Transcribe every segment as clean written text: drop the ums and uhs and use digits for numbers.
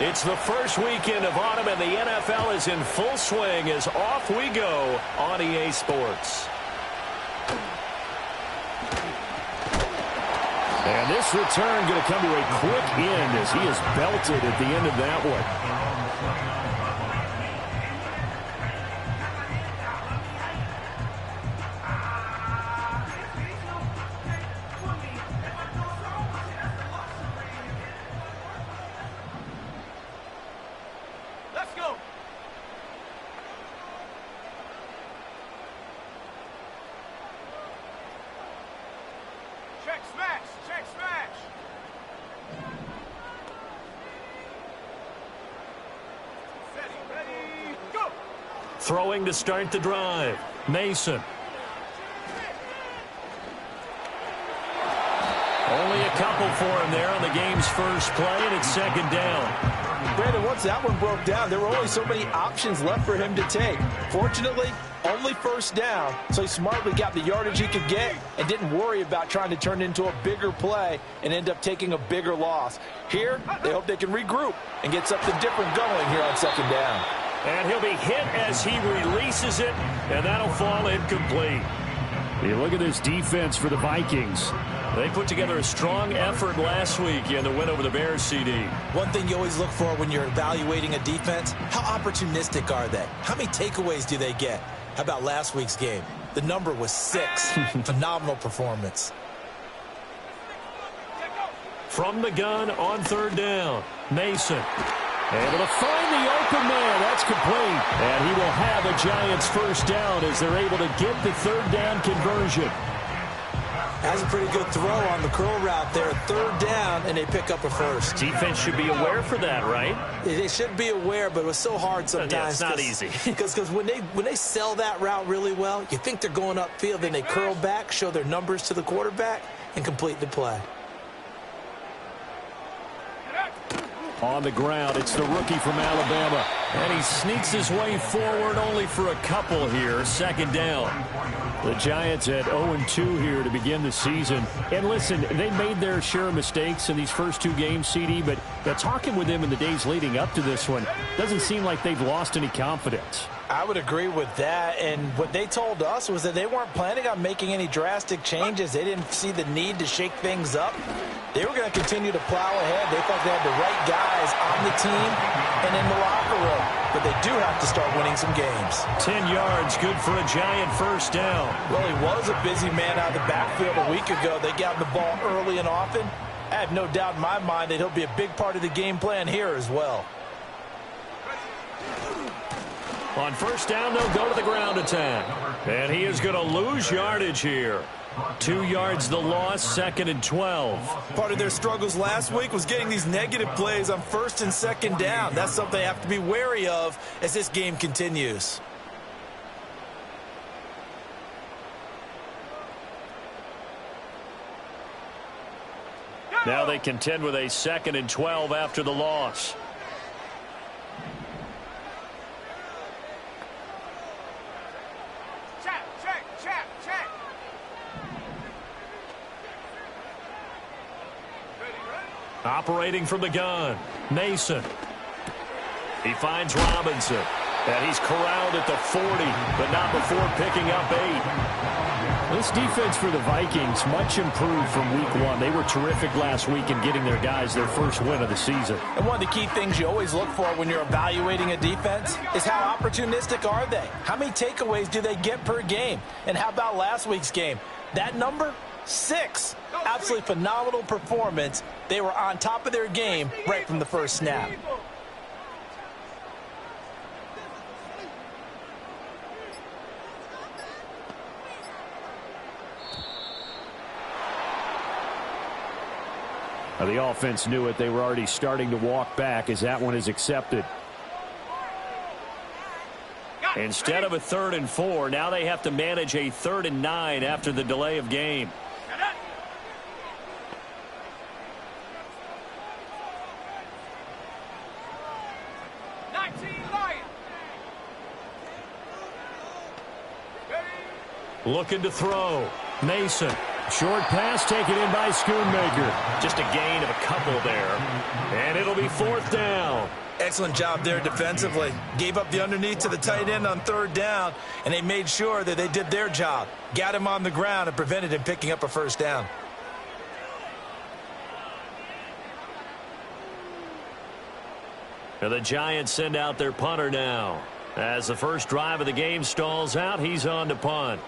It's the first weekend of autumn, and the NFL is in full swing as off we go on EA Sports. And this return going to come to a quick end as he is belted at the end of that one. Throwing to start the drive. Mason. Only a couple for him there on the game's first play, and it's second down. Brandon, once that one broke down, there were only so many options left for him to take. Fortunately, only first down, so he smartly got the yardage he could get and didn't worry about trying to turn it into a bigger play and end up taking a bigger loss. Here, they hope they can regroup and get something different going here on second down. And he'll be hit as he releases it, and that'll fall incomplete. You look at this defense for the Vikings. They put together a strong effort last week in the win over the Bears, CD. One thing you always look for when you're evaluating a defense, how opportunistic are they? How many takeaways do they get? How about last week's game? The number was 6. Phenomenal performance. From the gun on third down, Mason. Able to find the open man. That's complete. And he will have a Giants first down as they're able to get the third down conversion. That's a pretty good throw on the curl route there. Third down, and they pick up a first. Defense should be aware for that, right? They should be aware, but it was so hard sometimes. Yeah, it's not easy. Because when they sell that route really well, you think they're going upfield, then they curl back, show their numbers to the quarterback, and complete the play. On the ground, it's the rookie from Alabama. And he sneaks his way forward only for a couple here. Second down. The Giants at 0-2 here to begin the season. And listen, they made their share of mistakes in these first two games, CD, but talking with them in the days leading up to this one, doesn't seem like they've lost any confidence. I would agree with that, and what they told us was that they weren't planning on making any drastic changes. They didn't see the need to shake things up. They were going to continue to plow ahead. They thought they had the right guys on the team and in the locker room, but they do have to start winning some games. 10 yards, good for a Giant first down. Well, he was a busy man out of the backfield a week ago. They got him the ball early and often. I have no doubt in my mind that he'll be a big part of the game plan here as well. On first down, they'll go to the ground attack. And he is going to lose yardage here. 2 yards the loss, second and 12. Part of their struggles last week was getting these negative plays on first and second down. That's something they have to be wary of as this game continues. Now they contend with a second and 12 after the loss. Operating from the gun, Mason. He finds Robinson. And he's corralled at the 40, but not before picking up 8. This defense for the Vikings, much improved from week one. They were terrific last week in getting their guys their first win of the season. And one of the key things you always look for when you're evaluating a defense is how opportunistic are they? How many takeaways do they get per game? And how about last week's game? That number? 6. Absolutely phenomenal performance. They were on top of their game right from the first snap. Now, the offense knew it. They were already starting to walk back as that one is accepted. Instead of a 3rd and 4, now they have to manage a 3rd and 9 after the delay of game. Looking to throw. Mason. Short pass taken in by Schoonmaker. Just a gain of a couple there. And it'll be fourth down. Excellent job there defensively. Gave up the underneath to the tight end on third down, and they made sure that they did their job. Got him on the ground and prevented him picking up a first down. And the Giants send out their punter now. As the first drive of the game stalls out, he's on to punt.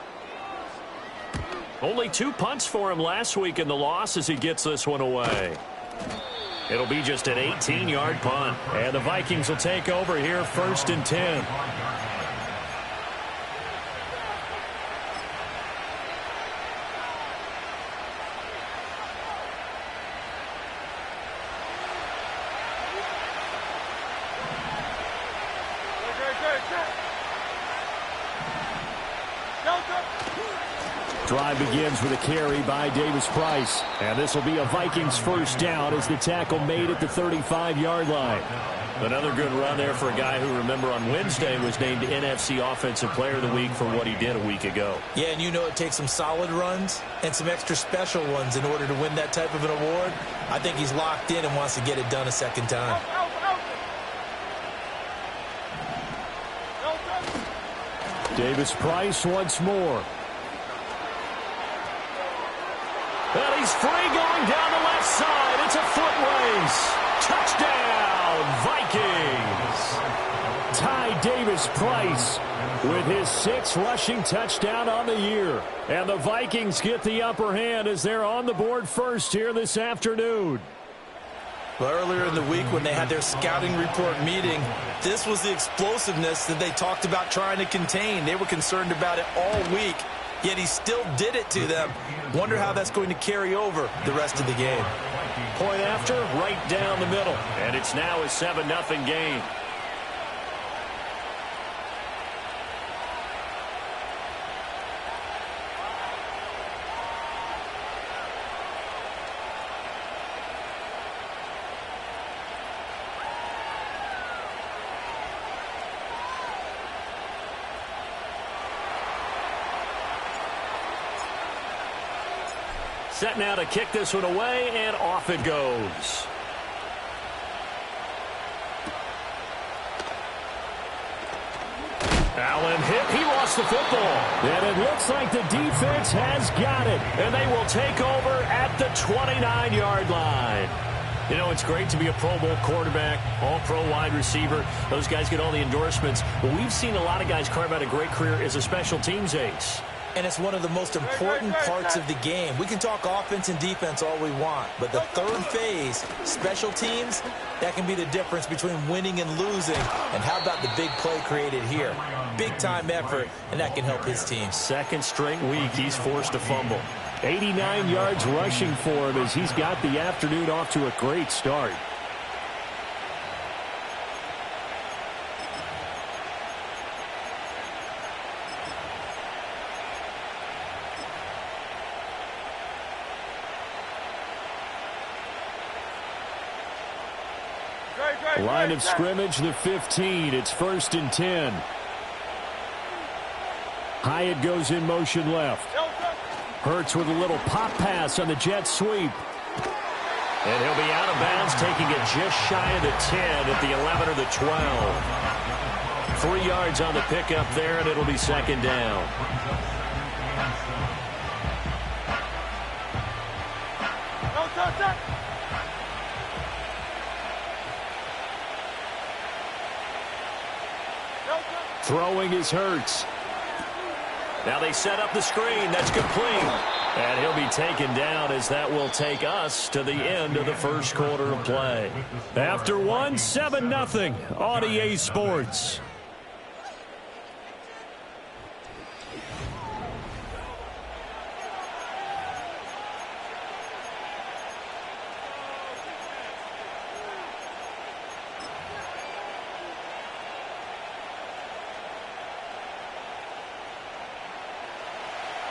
Only 2 punts for him last week in the loss as he gets this one away. It'll be just an 18-yard punt. And the Vikings will take over here, 1st and 10. Drive begins with a carry by Davis-Price. And this will be a Vikings first down as the tackle made at the 35-yard line. Another good run there for a guy who, remember, on Wednesday was named NFC Offensive Player of the Week for what he did a week ago. Yeah, and you know it takes some solid runs and some extra special ones in order to win that type of an award. I think he's locked in and wants to get it done a second time. Davis-Price once more. And he's free going down the left side. It's a foot race. Touchdown, Vikings. Ty Davis-Price with his 6th rushing touchdown on the year. And the Vikings get the upper hand as they're on the board first here this afternoon. Well, earlier in the week when they had their scouting report meeting, this was the explosiveness that they talked about trying to contain. They were concerned about it all week. Yet he still did it to them. Wonder how that's going to carry over the rest of the game. Point after, right down the middle. And it's now a 7-0 game. Set now to kick this one away, and off it goes. Allen hit. He lost the football. And it looks like the defense has got it. And they will take over at the 29-yard line. You know, it's great to be a Pro Bowl quarterback, all-pro wide receiver. Those guys get all the endorsements. But we've seen a lot of guys carve out a great career as a special teams ace. And it's one of the most important parts of the game. We can talk offense and defense all we want, but the third phase, special teams, that can be the difference between winning and losing. And how about the big play created here? Big-time effort, and that can help his team. 2nd straight week, he's forced to fumble. 89 yards rushing for him as he's got the afternoon off to a great start. Line of scrimmage, the 15. It's 1st and 10. Hyatt goes in motion left. Hurts with a little pop pass on the jet sweep. And he'll be out of bounds, taking it just shy of the 10 at the 11 or the 12. 3 yards on the pickup there, and it'll be 2nd down. Throwing is Hurts. Now they set up the screen. That's complete. And he'll be taken down as that will take us to the end of the first quarter of play. After one, 7-0 on EA Sports.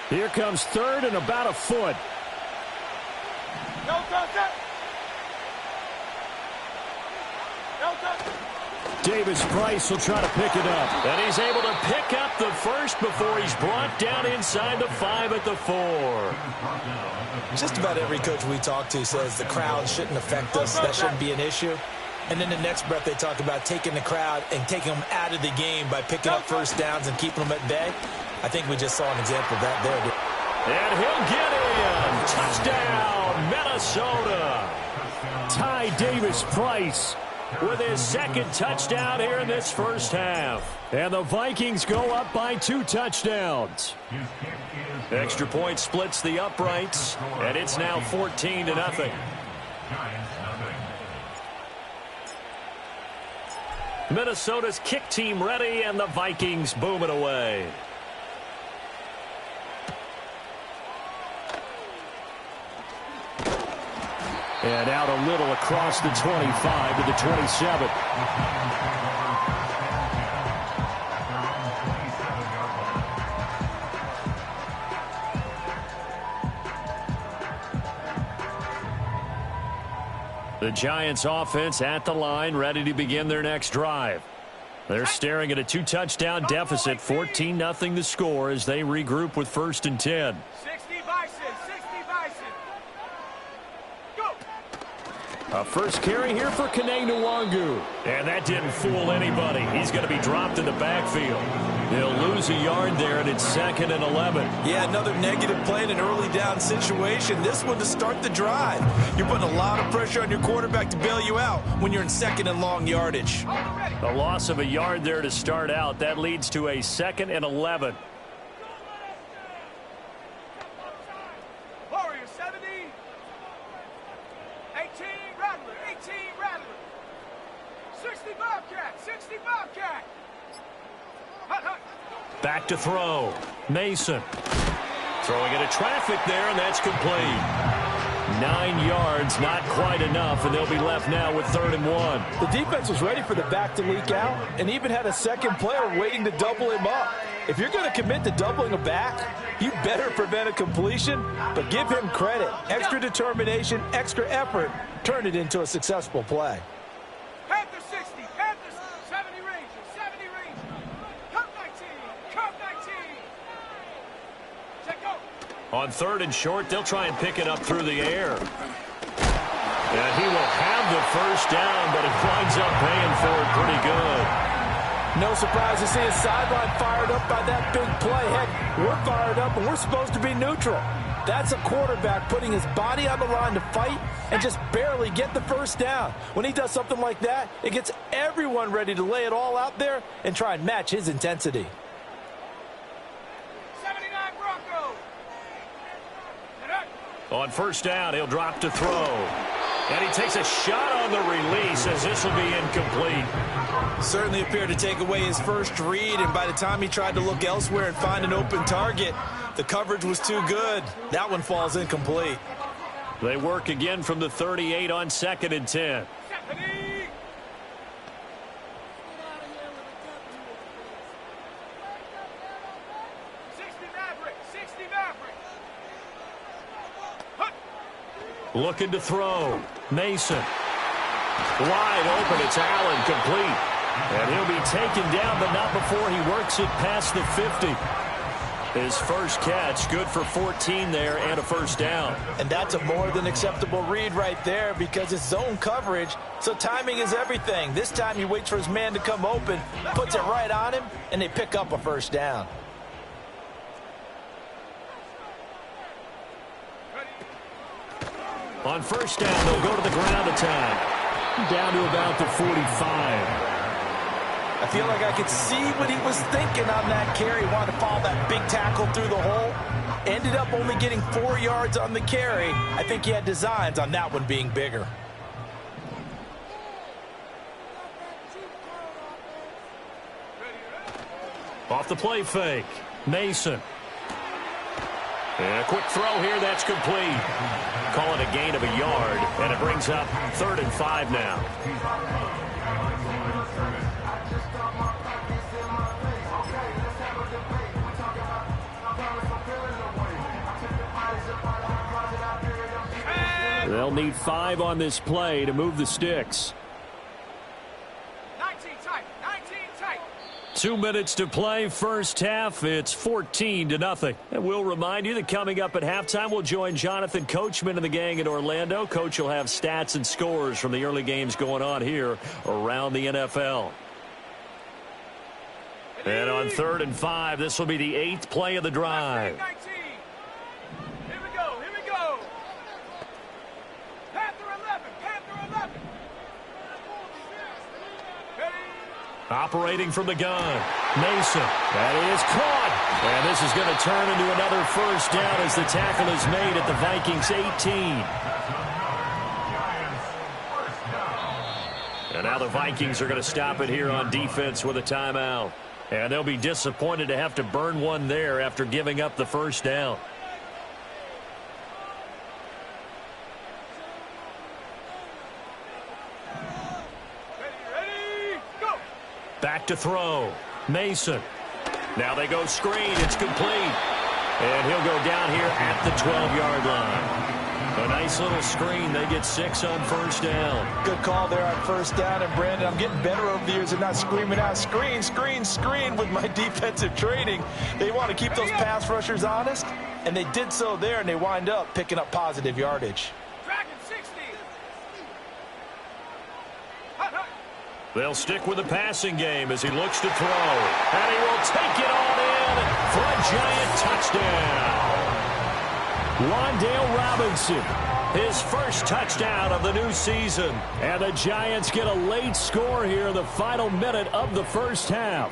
Here comes 3rd and about a foot. Davis Price will try to pick it up. And he's able to pick up the first before he's brought down inside the 5 at the 4. Just about every coach we talk to says the crowd shouldn't affect us. That shouldn't be an issue. And then the next breath they talk about taking the crowd and taking them out of the game by picking up first downs and keeping them at bay. I think we just saw an example of that there. And he'll get in. Touchdown, Minnesota. Ty Davis Price with his second touchdown here in this first half. And the Vikings go up by 2 touchdowns. Extra point splits the uprights, and it's now 14-0. Minnesota's kick team ready, and the Vikings boom it away. And out a little across the 25 to the 27. The Giants offense at the line, ready to begin their next drive. They're staring at a 2-touchdown deficit, 14-0 the score as they regroup with 1st and 10. 60 Bison, 60 Bison. Go. A first carry here for Kene Nwangu. And that didn't fool anybody. He's going to be dropped in the backfield. They'll lose a yard there, and it's 2nd and 11. Yeah, another negative play in an early down situation. This one to start the drive. You're putting a lot of pressure on your quarterback to bail you out when you're in 2nd and long yardage. The loss of a yard there to start out. That leads to a 2nd and 11. Warrior 70. 18 Rattler, 18 Rattler. 60 Bobcat, 60 Bobcat. Hut, hut. Back to throw. Mason. Throwing into traffic there, and that's complete. 9 yards, not quite enough, and they'll be left now with 3rd and 1. The defense was ready for the back to leak out and even had a second player waiting to double him up. If you're going to commit to doubling a back, you better prevent a completion, but give him credit. Extra determination, extra effort, turned it into a successful play. Panther 60, Panthers 70 Rangers, 70 Rangers. Cup 19, Cup 19. Check go. On 3rd and short, they'll try and pick it up through the air. And he will have the first down, but he winds up paying for it pretty good. No surprise to see his sideline fired up by that big play. Heck, we're fired up, and we're supposed to be neutral. That's a quarterback putting his body on the line to fight and just barely get the first down. When he does something like that, it gets everyone ready to lay it all out there and try and match his intensity. 79 Broncos. On first down, he'll drop to throw. And he takes a shot on the release as this will be incomplete. Certainly appeared to take away his first read, and by the time he tried to look elsewhere and find an open target, the coverage was too good. That one falls incomplete. They work again from the 38 on 2nd and 10. Stephanie. Looking to throw. Mason. Wide open. It's Allen, complete. And he'll be taken down, but not before he works it past the 50. His first catch, good for 14 there and a first down. And that's a more than acceptable read right there because it's zone coverage, so timing is everything. This time he waits for his man to come open, puts it right on him, and they pick up a first down. On first down, they'll go to the ground attack. Down to about the 45. I feel like I could see what he was thinking on that carry. Wanted to follow that big tackle through the hole. Ended up only getting 4 yards on the carry. I think he had designs on that one being bigger. Off the play fake. Mason. And a quick throw here, that's complete. Call it a gain of a yard, and it brings up 3rd and 5 now. They'll need 5 on this play to move the sticks. 19 tight. 2 minutes to play, first half. It's 14-0. And we'll remind you that coming up at halftime, we'll join Jonathan Coachman and the gang in Orlando. Coach will have stats and scores from the early games going on here around the NFL. And on 3rd and 5, this will be the 8th play of the drive. 19. Here we go. Here we go. Panther 11. Panther 11. Ready? Operating from the gun, Mason. That is caught. And this is going to turn into another first down as the tackle is made at the Vikings 18. And now the Vikings are going to stop it here on defense with a timeout. And they'll be disappointed to have to burn one there after giving up the first down. Ready? Go. Back to throw. Mason. Now they go screen. It's complete. And he'll go down here at the 12-yard line. A nice little screen. They get 6 on first down. Good call there on first down. And, Brandon, I'm getting better over the years and not screaming out, screen, screen, screen with my defensive training. They want to keep those pass rushers honest, and they did so there, and they wind up picking up positive yardage. Dragon 60. Hot, hot. They'll stick with the passing game as he looks to throw. And he will take it on in for a Giant touchdown. Wan'Dale Robinson, his first touchdown of the new season. And the Giants get a late score here in the final minute of the first half.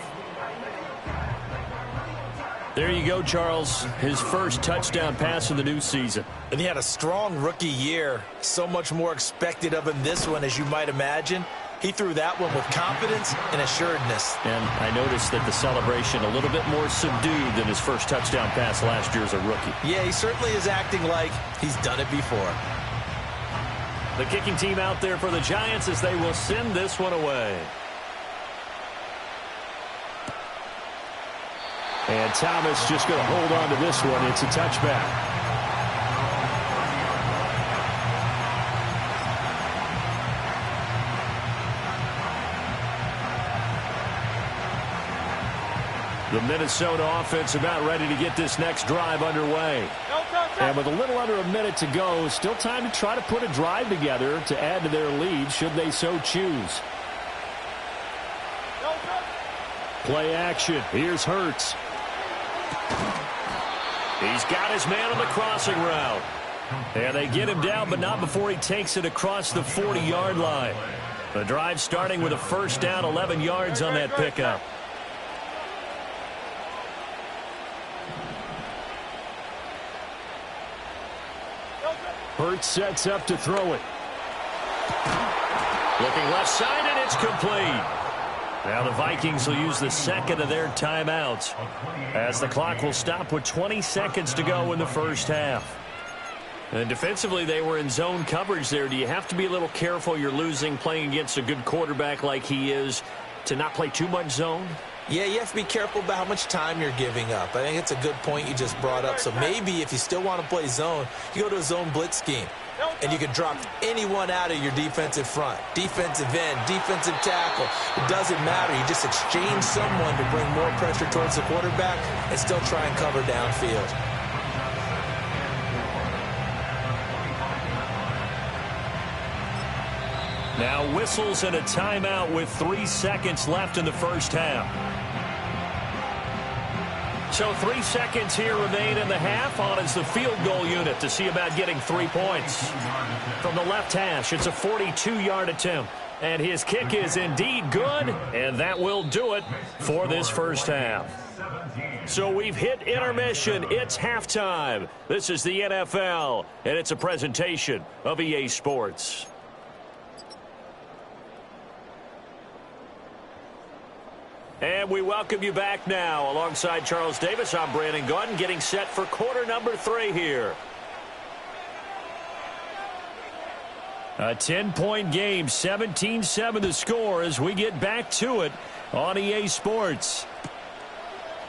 There you go, Charles. His first touchdown pass of the new season. And he had a strong rookie year. So much more expected of him this one, as you might imagine. He threw that one with confidence and assuredness. And I noticed that the celebration a little bit more subdued than his first touchdown pass last year as a rookie. Yeah, he certainly is acting like he's done it before. The kicking team out there for the Giants as they will send this one away. And Thomas just going to hold on to this one. It's a touchback. The Minnesota offense about ready to get this next drive underway. And with a little under a minute to go, still time to try to put a drive together to add to their lead should they so choose. Play action. Here's Hurts. He's got his man on the crossing route. And they get him down, but not before he takes it across the 40-yard line. The drive starting with a first down, 11 yards on that pickup. Hurts sets up to throw it. Looking left side, and it's complete. Now the Vikings will use the second of their timeouts as the clock will stop with 20 seconds to go in the first half. And defensively, they were in zone coverage there. Do you have to be a little careful? You're losing playing against a good quarterback like he is to not play too much zone? Yeah, you have to be careful about how much time you're giving up. I think it's a good point you just brought up. So maybe if you still want to play zone, you go to a zone blitz scheme. And you can drop anyone out of your defensive front. Defensive end, defensive tackle. It doesn't matter. You just exchange someone to bring more pressure towards the quarterback and still try and cover downfield. Now whistles and a timeout with 3 seconds left in the first half. So 3 seconds here remain in the half. On is the field goal unit to see about getting 3 points. From the left hash, it's a 42-yard attempt. And his kick is indeed good, and that will do it for this first half. So we've hit intermission. It's halftime. This is the NFL, and it's a presentation of EA Sports. And we welcome you back now. Alongside Charles Davis, I'm Brandon Gaudin, getting set for quarter number 3 here. A 10-point game, 17-7 the score as we get back to it on EA Sports.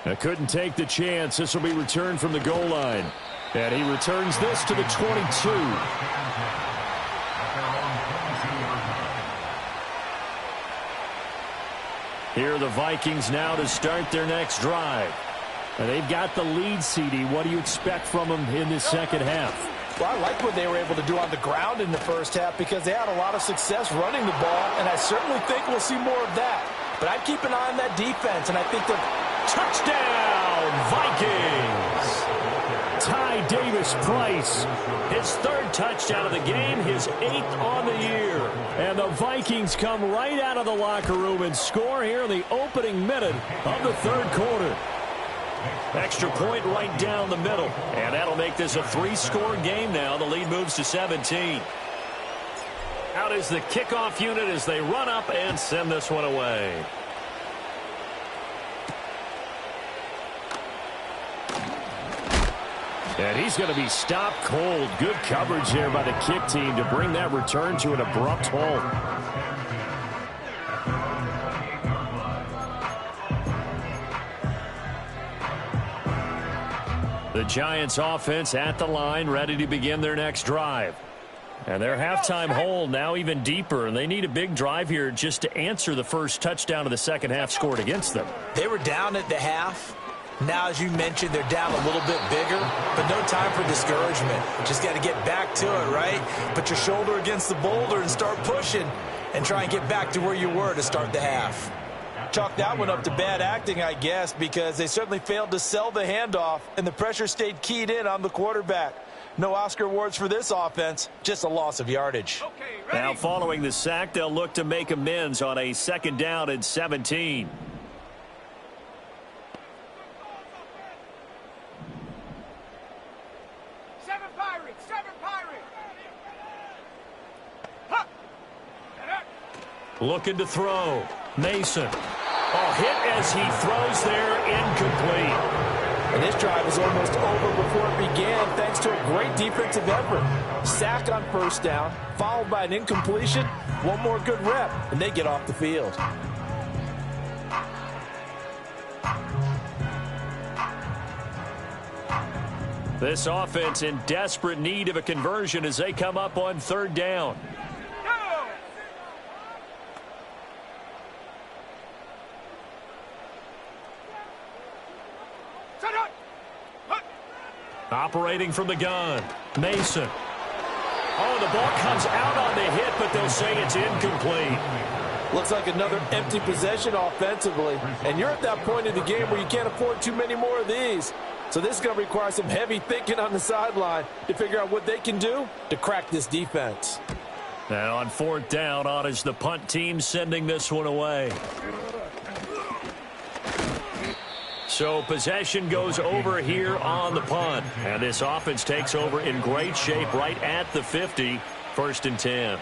I couldn't take the chance. This will be returned from the goal line. And he returns this to the 22. Here are the Vikings now to start their next drive. And they've got the lead, CD. What do you expect from them in this second half? Well, I like what they were able to do on the ground in the first half because they had a lot of success running the ball, and I certainly think we'll see more of that. But I'd keep an eye on that defense, and I think they're... Touchdown, Vikings! Ty Davis-Price, his third touchdown of the game, his 8th on the year. And the Vikings come right out of the locker room and score here in the opening minute of the third quarter. Extra point right down the middle. And that'll make this a 3-score game now. The lead moves to 17. Out is the kickoff unit as they run up and send this one away. And he's going to be stopped cold. Good coverage there by the kick team to bring that return to an abrupt halt. The Giants offense at the line, ready to begin their next drive. And their halftime hole now even deeper, and they need a big drive here just to answer the first touchdown of the second half scored against them. They were down at the half. Now, as you mentioned, they're down a little bit bigger, but no time for discouragement. Just got to get back to it, right? Put your shoulder against the boulder and start pushing and try and get back to where you were to start the half. Chalk that one up to bad acting, I guess, because they certainly failed to sell the handoff, and the pressure stayed keyed in on the quarterback. No Oscar awards for this offense, just a loss of yardage. Okay, Now, following the sack, they'll look to make amends on a 2nd down and 17. Looking to throw. Mason. Oh, hit as he throws there, incomplete. And this drive was almost over before it began thanks to a great defensive effort. Sack on first down, followed by an incompletion. One more good rep, and they get off the field. This offense in desperate need of a conversion as they come up on 3rd down. Operating from the gun. Mason. Oh, the ball comes out on the hit, but they'll say it's incomplete. Looks like another empty possession offensively. And you're at that point in the game where you can't afford too many more of these. So this is going to require some heavy thinking on the sideline to figure out what they can do to crack this defense. Now on 4th down, on is the punt team sending this one away. So possession goes over here on the punt. And this offense takes over in great shape right at the 50. 1st and 10.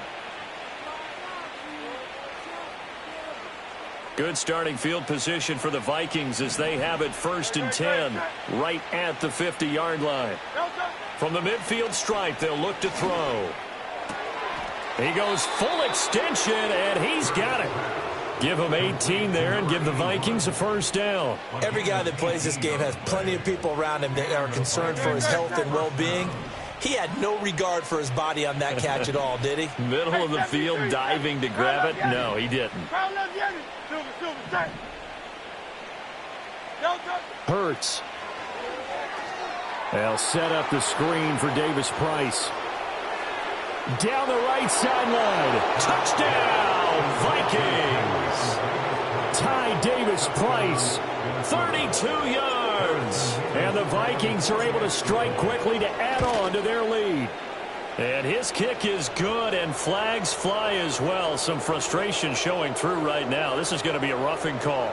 Good starting field position for the Vikings as they have it 1st and 10 right at the 50-yard line. From the midfield stripe, they'll look to throw. He goes full extension, and he's got it. Give him 18 there and give the Vikings a 1st down. Every guy that plays this game has plenty of people around him that are concerned for his health and well-being. He had no regard for his body on that catch at all, did he? Middle of the field diving to grab it? No, he didn't. Hurts. They'll set up the screen for Davis-Price. Down the right sideline. Touchdown, Vikings. Ty Davis-Price, 32 yards. And the Vikings are able to strike quickly to add on to their lead. And his kick is good, and flags fly as well. Some frustration showing through right now. This is going to be a roughing call.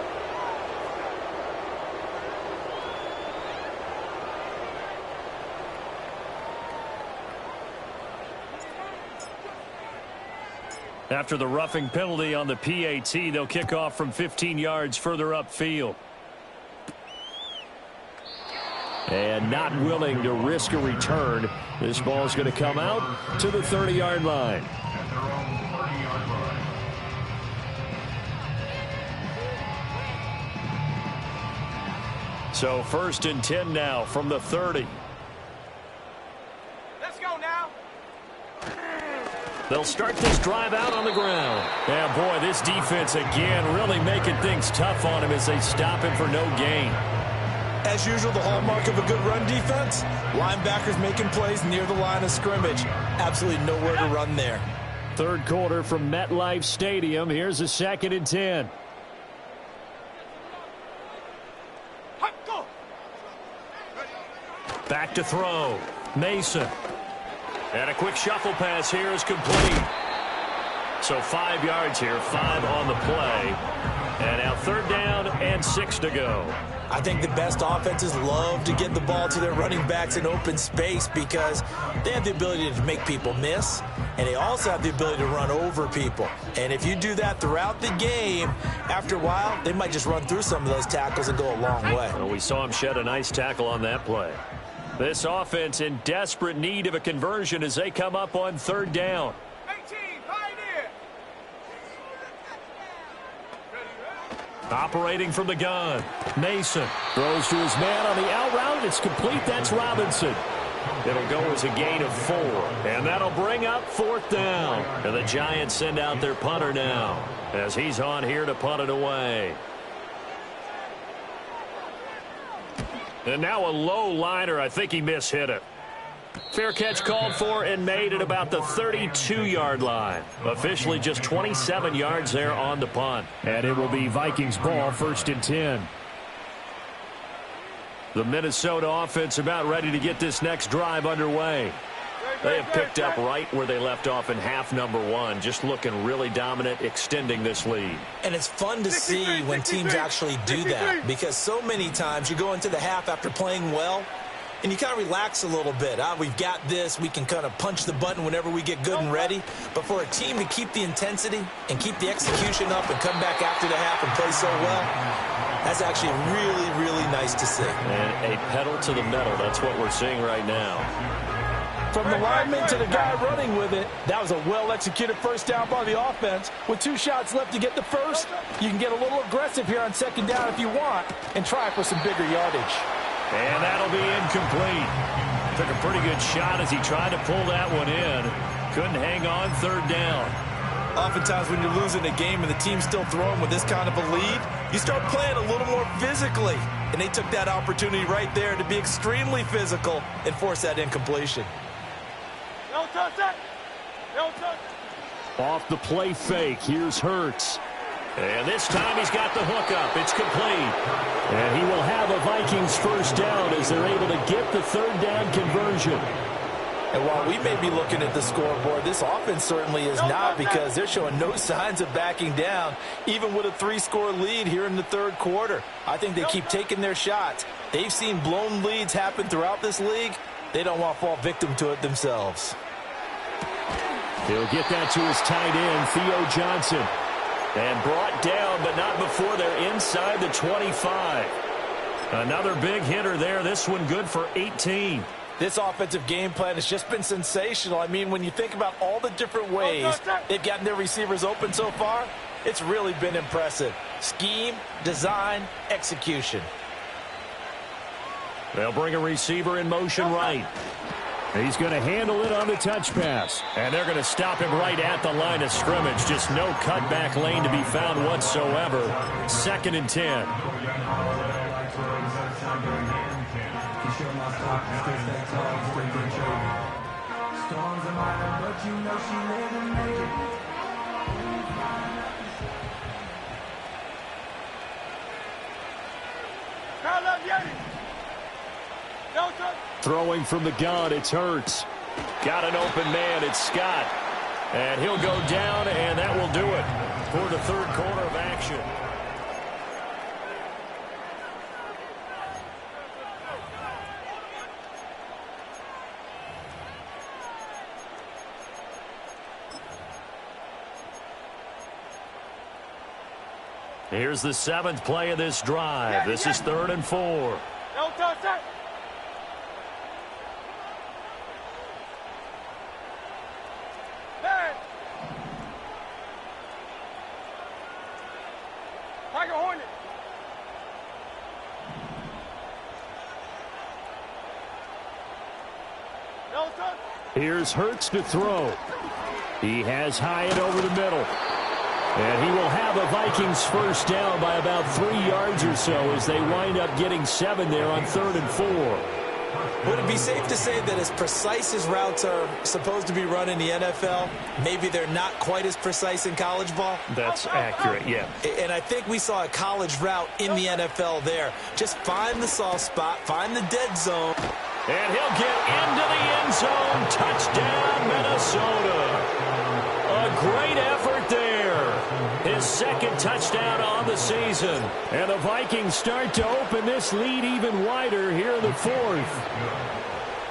After the roughing penalty on the PAT, they'll kick off from 15 yards further upfield. And not willing to risk a return. This ball's going to come out to the 30-yard line. So 1st and 10 now from the 30. Let's go now. They'll start this drive out on the ground. Yeah, boy, this defense again really making things tough on him as they stop him for no gain. As usual, the hallmark of a good run defense, linebackers making plays near the line of scrimmage. Absolutely nowhere to run there. Third quarter from MetLife Stadium. Here's a 2nd and 10. Back to throw. Mason. And a quick shuffle pass here is complete. So 5 yards here, 5 on the play. And now 3rd down and 6 to go. I think the best offenses love to get the ball to their running backs in open space because they have the ability to make people miss, and they also have the ability to run over people. And if you do that throughout the game, after a while, they might just run through some of those tackles and go a long way. Well, we saw him shed a nice tackle on that play. This offense in desperate need of a conversion as they come up on 3rd down. 18, Pioneer. Operating from the gun. Mason throws to his man on the out route. It's complete. That's Robinson. It'll go as a gain of 4. And that'll bring up 4th down. And the Giants send out their punter now as he's on here to punt it away. And now a low liner. I think he mishit it. Fair catch called for and made at about the 32-yard line. Officially just 27 yards there on the punt. And it will be Vikings ball, 1st and 10. The Minnesota offense about ready to get this next drive underway. They have picked up right where they left off in half number 1, just looking really dominant, extending this lead. And it's fun to see when teams actually do that because so many times you go into the half after playing well and you kind of relax a little bit. We've got this. We can kind of punch the button whenever we get good and ready. But for a team to keep the intensity and keep the execution up and come back after the half and play so well, that's actually really, really nice to see. And a pedal to the metal. That's what we're seeing right now. From the lineman to the guy running with it, that was a well-executed 1st down by the offense. With 2 shots left to get the 1st, you can get a little aggressive here on 2nd down if you want and try for some bigger yardage. And that'll be incomplete. Took a pretty good shot as he tried to pull that one in. Couldn't hang on 3rd down. Oftentimes when you're losing a game and the team's still throwing with this kind of a lead, you start playing a little more physically. And they took that opportunity right there to be extremely physical and force that incompletion. Don't touch that. Don't touch it. Off the play fake, here's Hurts. And this time he's got the hook up. It's complete. And he will have a Vikings 1st down as they're able to get the 3rd down conversion. And while we may be looking at the scoreboard, this offense certainly is not because they're showing no signs of backing down, even with a 3-score lead here in the 3rd quarter. I think they keep taking their shots. They've seen blown leads happen throughout this league. They don't want to fall victim to it themselves. He'll get that to his tight end, Theo Johnson. And brought down, but not before they're inside the 25. Another big hitter there. This one good for 18. This offensive game plan has just been sensational. I mean, when you think about all the different ways they've gotten their receivers open so far, it's really been impressive. Scheme, design, execution. They'll bring a receiver in motion right. He's going to handle it on the touch pass. And they're going to stop him right at the line of scrimmage. Just no cutback lane to be found whatsoever. 2nd and 10. Throwing from the gun, it's Hurts. Got an open man, it's Scott. And he'll go down, and that will do it for the 3rd quarter of action. Here's the 7th play of this drive. This is 3rd and 4. Don't touch that. Tiger Hornet. Here's Hurts to throw. He has Hyatt over the middle. And he will have a Vikings first down by about 3 yards or so as they wind up getting 7 there on 3rd and 4. Would it be safe to say that as precise as routes are supposed to be run in the NFL, maybe they're not quite as precise in college ball? That's accurate, yeah. And I think we saw a college route in the NFL there. Just find the soft spot, find the dead zone. And he'll get into the end zone. Touchdown, Minnesota. A great effort there. His second touchdown on the season. And the Vikings start to open this lead even wider here in the 4th.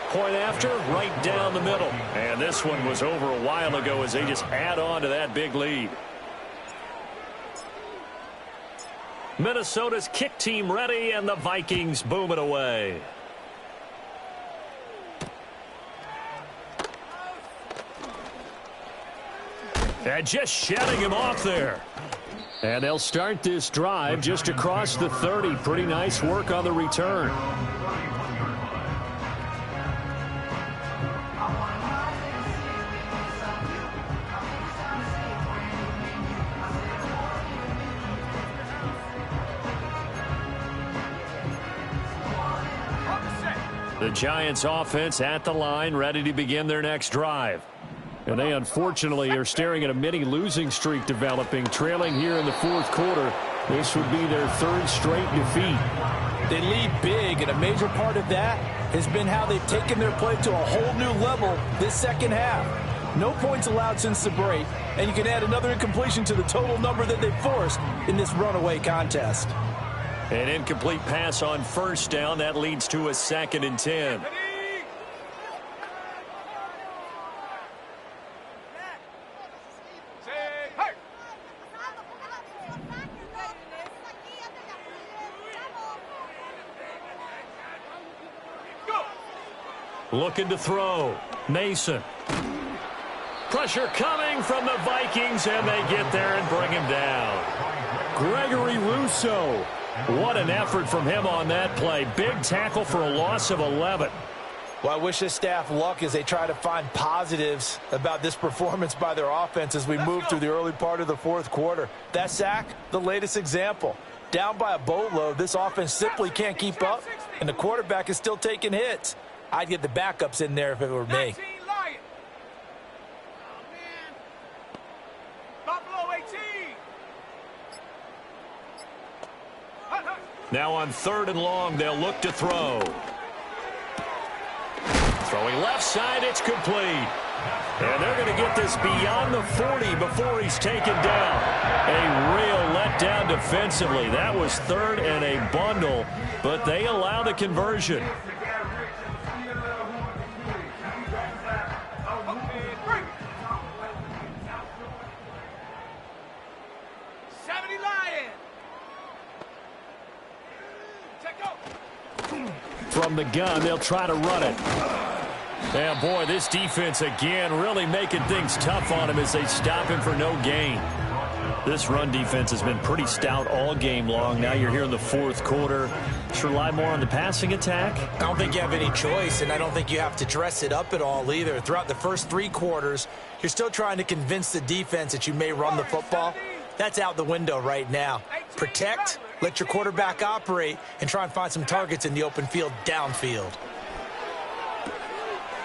Point after, right down the middle. And this one was over a while ago as they just add on to that big lead. Minnesota's kick team ready, and the Vikings boom it away. And just shedding him off there. And they'll start this drive just across the 30. Pretty nice work on the return. The Giants offense at the line, ready to begin their next drive. And they unfortunately are staring at a mini losing streak developing, trailing here in the 4th quarter. This would be their 3rd straight defeat. They lead big, and a major part of that has been how they've taken their play to a whole new level this second half. No points allowed since the break, and you can add another incompletion to the total number that they forced in this runaway contest. An incomplete pass on first down. That leads to a 2nd and 10. Looking to throw. Mason. Pressure coming from the Vikings, and they get there and bring him down. Gregory Rousseau. What an effort from him on that play. Big tackle for a loss of 11. Well, I wish this staff luck as they try to find positives about this performance by their offense as we move through the early part of the 4th quarter. That sack, the latest example. Down by a boatload, this offense simply can't keep up, and the quarterback is still taking hits. I'd get the backups in there if it were me. Now on 3rd and long, they'll look to throw. Throwing left side, it's complete. And they're going to get this beyond the 40 before he's taken down. A real letdown defensively. That was 3rd and a bundle, but they allow the conversion. From the gun, they'll try to run it. And boy, this defense again really making things tough on him as they stop him for no gain. This run defense has been pretty stout all game long. Now you're here in the 4th quarter. Should rely more on the passing attack? I don't think you have any choice, and I don't think you have to dress it up at all either. Throughout the first 3 quarters, you're still trying to convince the defense that you may run the football. That's out the window right now. Protect, let your quarterback operate, and try and find some targets in the open field downfield.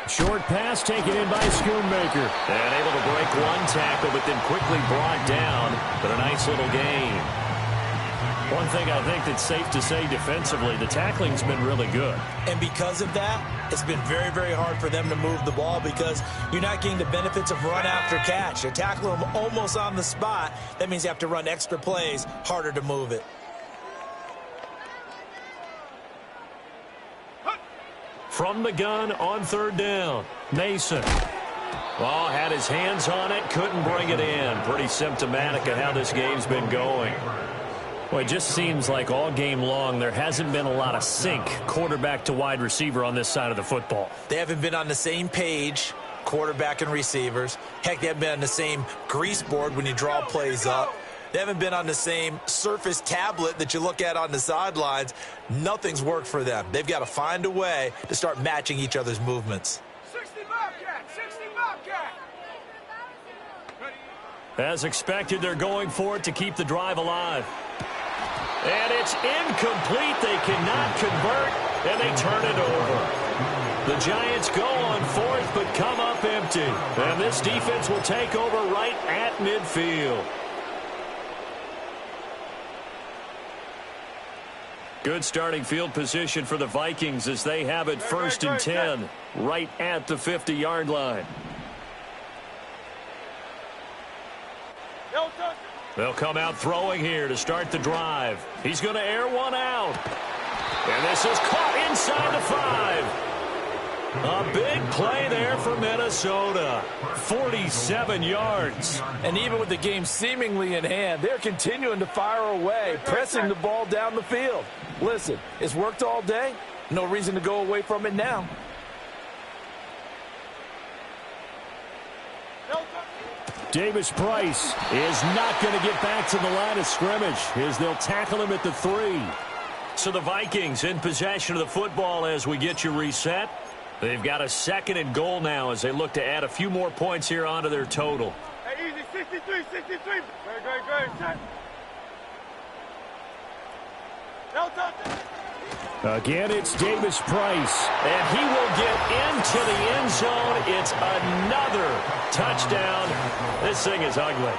Short pass taken in by Schoonmaker. And able to break one tackle, but then quickly brought down. But a nice little gain. One thing I think that's safe to say defensively, the tackling's been really good. And because of that, it's been very, very hard for them to move the ball because you're not getting the benefits of run after catch. You tackle them almost on the spot. That means you have to run extra plays, harder to move it. From the gun on 3rd down, Mason. Well, had his hands on it, couldn't bring it in. Pretty symptomatic of how this game's been going. Well, it just seems like all game long there hasn't been a lot of sync quarterback to wide receiver on this side of the football. They haven't been on the same page, quarterback and receivers. Heck, they haven't been on the same grease board when you draw plays up. They haven't been on the same Surface tablet that you look at on the sidelines. Nothing's worked for them. They've got to find a way to start matching each other's movements. 60 Bobcat, 60 Bobcat. As expected, they're going for it to keep the drive alive. And it's incomplete. They cannot convert, and they turn it over. The Giants go on fourth, but come up empty. And this defense will take over right at midfield. Good starting field position for the Vikings as they have it 1st and 10, right at the 50-yard line. They'll come out throwing here to start the drive. He's going to air one out. And this is caught inside the 5. A big play there for Minnesota. 47 yards. And even with the game seemingly in hand, they're continuing to fire away, pressing the ball down the field. Listen, it's worked all day. No reason to go away from it now. Davis Price is not going to get back to the line of scrimmage as they'll tackle him at the 3. So the Vikings in possession of the football as we get you reset. They've got a 2nd and goal now as they look to add a few more points here onto their total. Hey, easy, 63. Great. Set. Again, it's Davis Price. And he will get into the end zone. It's another touchdown. This thing is ugly.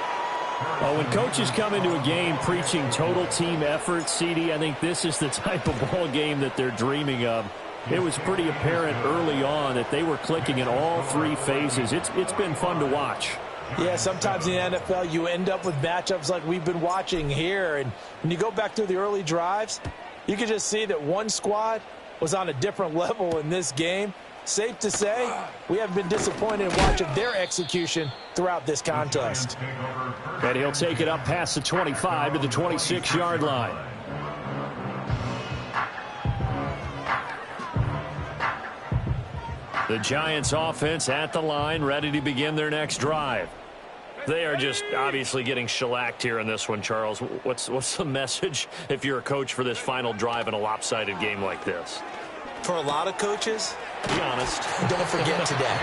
Oh, when coaches come into a game preaching total team effort, CD, I think this is the type of ball game that they're dreaming of. It was pretty apparent early on that they were clicking in all 3 phases. It's been fun to watch. Yeah, sometimes in the NFL you end up with matchups like we've been watching here. And when you go back through the early drives, you can just see that one squad was on a different level in this game. Safe to say, we haven't been disappointed in watching their execution throughout this contest. And he'll take it up past the 25 to the 26-yard line. The Giants offense at the line, ready to begin their next drive. They are just obviously getting shellacked here in this one, Charles. What's the message if you're a coach for this final drive in a lopsided game like this? For a lot of coaches, be honest. Don't forget today.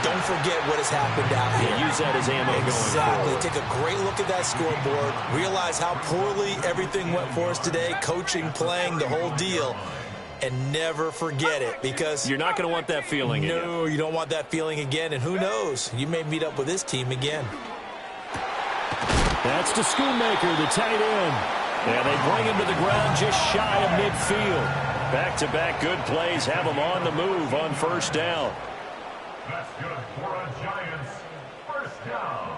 Don't forget what has happened out here. Yeah, use that as ammo going forward. Exactly. Take a great look at that scoreboard. Realize how poorly everything went for us today. Coaching, playing, the whole deal. And never forget it, because you're not going to want that feeling again. No, you don't want that feeling again. And who knows? You may meet up with this team again. That's to Schoonmaker, the tight end. Yeah, they bring him to the ground just shy of midfield. Back-to-back good plays have him on the move on 1st down. That's good for a Giants 1st down.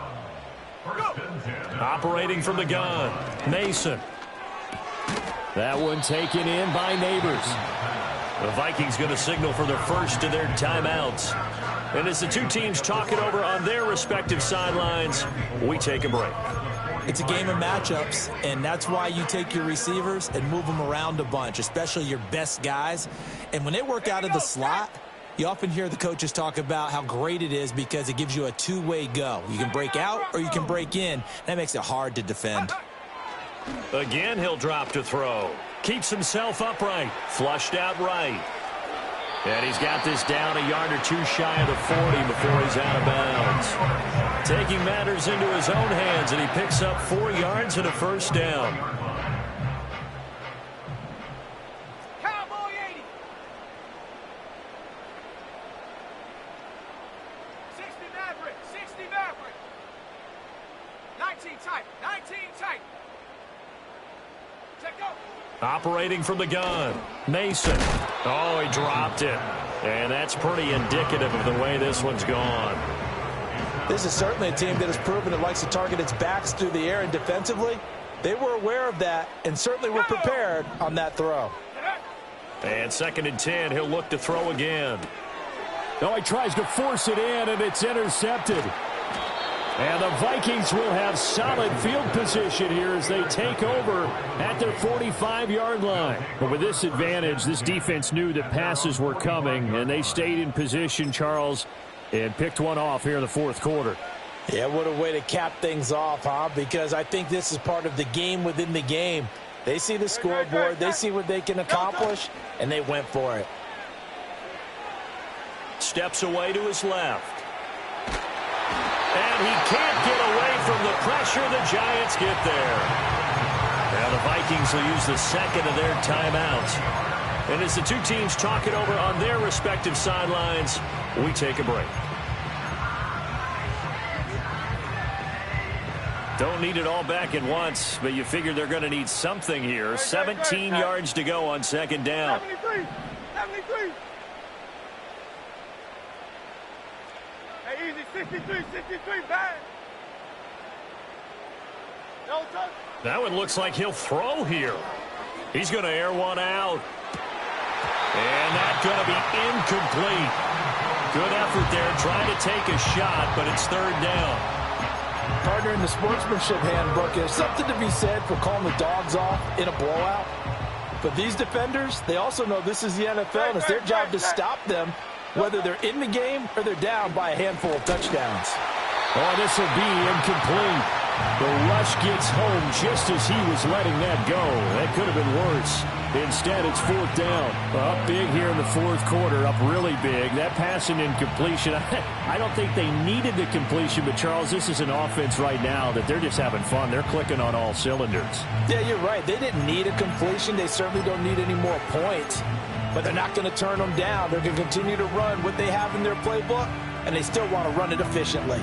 1st and 10. Operating from the gun, Mason. That one taken in by Neighbors. The Vikings going to signal for their first of their timeouts. And as the two teams talk it over on their respective sidelines, we take a break. It's a game of matchups, and that's why you take your receivers and move them around a bunch, especially your best guys. And when they work out of the slot, you often hear the coaches talk about how great it is because it gives you a two-way go. You can break out or you can break in. That makes it hard to defend. Again, he'll drop to throw. Keeps himself upright. Flushed out right. And he's got this down a yard or two shy of the 40 before he's out of bounds. Taking matters into his own hands, and he picks up 4 yards and a first down. Cowboy 80. 60 Maverick. 60 Maverick. 19 tight. 19 tight. Check go. Operating from the gun, Mason. Oh, he dropped it. And that's pretty indicative of the way this one's gone. This is certainly a team that has proven it likes to target its backs through the air, and defensively, they were aware of that and certainly were prepared on that throw. And 2nd and 10, he'll look to throw again. Oh, he tries to force it in, and it's intercepted. And the Vikings will have solid field position here as they take over at their 45-yard line. But with this advantage, this defense knew that passes were coming, and they stayed in position, Charles, and picked one off here in the 4th quarter. Yeah, what a way to cap things off, huh? Because I think this is part of the game within the game. They see the scoreboard, they see what they can accomplish, and they went for it. Steps away to his left. And he can't get away from the pressure. The Giants get there. Now the Vikings will use the second of their timeouts. And as the two teams talk it over on their respective sidelines, we take a break. Don't need it all back at once, but you figure they're going to need something here. 17 yards to go on second down. 73. 73. Hey, easy. 63. 63. Bang. No touch. That one looks like he'll throw here. He's going to air one out. And that's going to be incomplete. Good effort there trying to take a shot, but it's third down. Partner, in the sportsmanship handbook, there's something to be said for calling the dogs off in a blowout. But these defenders, they also know this is the NFL, and it's their job to stop them, whether they're in the game or they're down by a handful of touchdowns. Oh, this will be incomplete. The rush gets home just as he was letting that go. That could have been worse. Instead, it's fourth down. Up big here in the fourth quarter, up really big. That pass and incompletion, I don't think they needed the completion, but, Charles, this is an offense right now that they're just having fun. They're clicking on all cylinders. Yeah, you're right. They didn't need a completion. They certainly don't need any more points, but they're not going to turn them down. They're going to continue to run what they have in their playbook, and they still want to run it efficiently.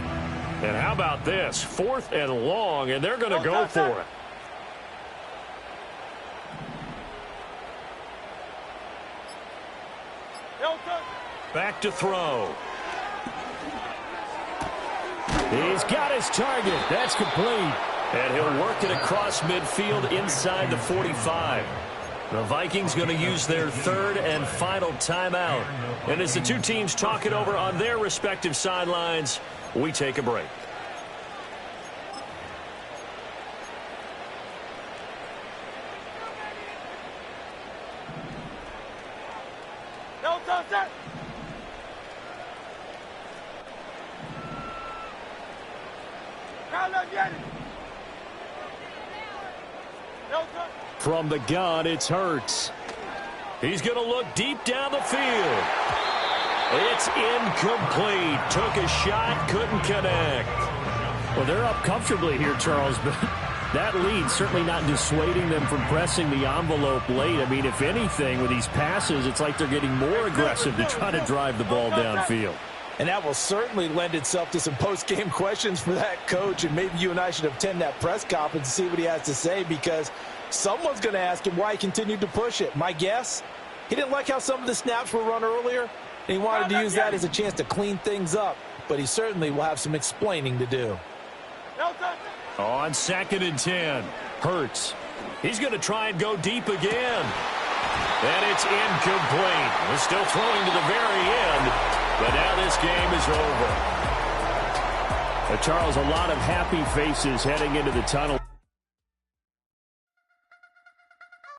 And how about this? 4th and long, and they're going to go for it. Back to throw. He's got his target. That's complete. And he'll work it across midfield inside the 45. The Vikings going to use their third and final timeout. And as the two teams talk it over on their respective sidelines, we take a break. No touch. From the gun, it's Hurts. He's going to look deep down the field. It's incomplete. Took a shot, couldn't connect. Well, they're up comfortably here, Charles, but that lead certainly not dissuading them from pressing the envelope late. I mean, if anything, with these passes, it's like they're getting more aggressive to try to drive the ball downfield. And that will certainly lend itself to some post-game questions for that coach, and maybe you and I should attend that press conference and see what he has to say, because someone's going to ask him why he continued to push it. My guess, he didn't like how some of the snaps were run earlier, and he wanted to use that as a chance to clean things up, but he certainly will have some explaining to do. On 2nd and 10, Hurts. He's going to try and go deep again. And it's incomplete. We're still throwing to the very end, but now this game is over. Charles, a lot of happy faces heading into the tunnel.